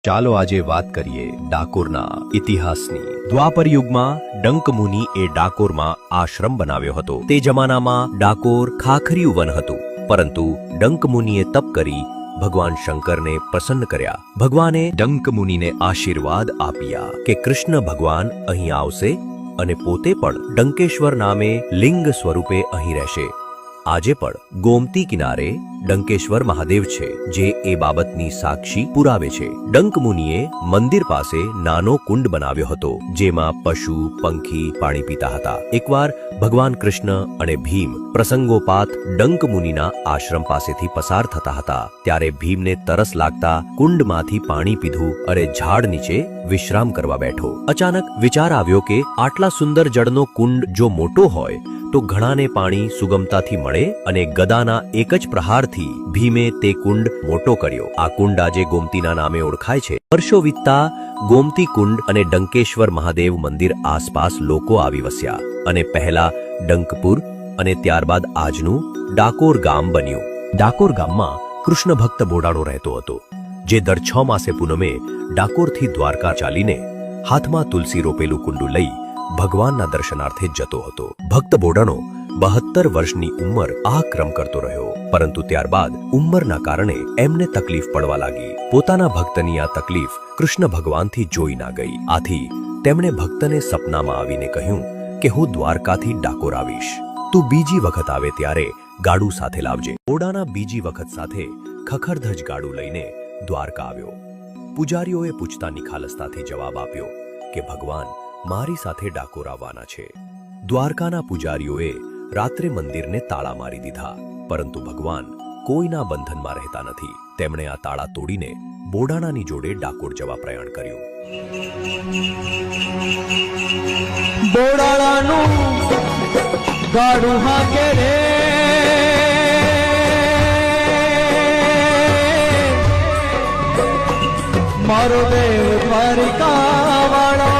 ચાલો આજે વાત કરીએ ડાકોરના ઇતિહાસની। દ્વાપર યુગમાં ડંકમુનિ એ ડાકોરમાં આશ્રમ બનાવ્યો હતો। તે જમાનામાં ડાકોર ખાખરિયું વન હતું, પરંતુ ડંકમુનિએ તપ કરી ભગવાન શંકરને પ્રસન્ન કર્યા। ભગવાને ડંકમુનિને આશીર્વાદ આપ્યા કે કૃષ્ણ ભગવાન અહીં આવશે અને પોતે પણ ડંકેશ્વર નામે લિંગ સ્વરૂપે અહીં રહેશે। આજે પણ ગોમતી કિનારે ડંકેશ્વર મહાદેવ છે, જે એ બાબતની સાક્ષી પુરાવે છે। ડંકમુનિએ મંદિર પાસે નાનો કુંડ બનાવ્યો હતો, જેમાં પશુ પંખી પાણી પીતા હતા। એકવાર ભગવાન કૃષ્ણ અને ભીમ પ્રસંગોપાત ડંકમુનિના આશ્રમ પાસેથી પસાર થતા હતા, ત્યારે ભીમને તરસ લાગતા કુંડમાંથી પાણી પીધું અને ઝાડ નીચે વિશ્રામ કરવા બેઠો। અચાનક વિચાર આવ્યો કે આટલા સુંદર જળનો કુંડ જો મોટો હોય તો ઘણાને પાણી સુગમતાથી મળે, અને ગદાના એક જ પ્રહારથી ભીમે તે કુંડ મોટો કર્યો। આ કુંડ આજે ગોમતીના નામે ઓળખાય છે। વર્ષો વીતતા ગોમતી કુંડ અને ડંકેશ્વર મહાદેવ મંદિર આસપાસ લોકો આવી વસ્યા, અને પહેલા ડંકપુર અને ત્યારબાદ આજનું ડાકોર ગામ બન્યું। ડાકોર ગામમાં કૃષ્ણ ભક્ત બોડાણો રહેતો હતો, જે દર 6 માસે પૂનમે ડાકોરથી દ્વારકા ચાલીને હાથમાં તુલસી રોપેલું કુંડું લઈ ભગવાનના દર્શનાર્થે જતો હતો। ભક્ત બોડાણો 72 વર્ષની ઉંમર આ ક્રમ કરતો રહ્યો, પરંતુ ત્યારબાદ ઉંમરના કારણે એમને તકલીફ પડવા લાગી। પોતાના ભક્તની આ તકલીફ કૃષ્ણ ભગવાનથી જોઈ ના ગઈ, આથી તેમણે ભક્તને સપનામાં આવીને કહ્યું કે હું દ્વારકાથી ડાકોર આવીશ, તું બીજી વખત આવે ત્યારે ગાડું સાથે લાવજે। બોડાણા બીજી વખત સાથે ખખરધજ ગાડું લઈને દ્વારકા આવ્યો। પૂજારીઓએ પૂછતા નિખાલસતાથી જવાબ આપ્યો કે ભગવાન મારી સાથે ડાકોર આવવાના છે। દ્વારકાના પૂજારીઓએ રાત્રે મંદિરને તાળા મારી દીધા, પરંતુ ભગવાન કોઈના બંધનમાં રહેતા નથી। તેમણે આ તાળા તોડીને બોડાણાની જોડે ડાકોર જવા પ્રયાણ કર્યું। બોડાણાનું ગાડું હાકે રે, મારો દેવ દ્વારિકા વાળો।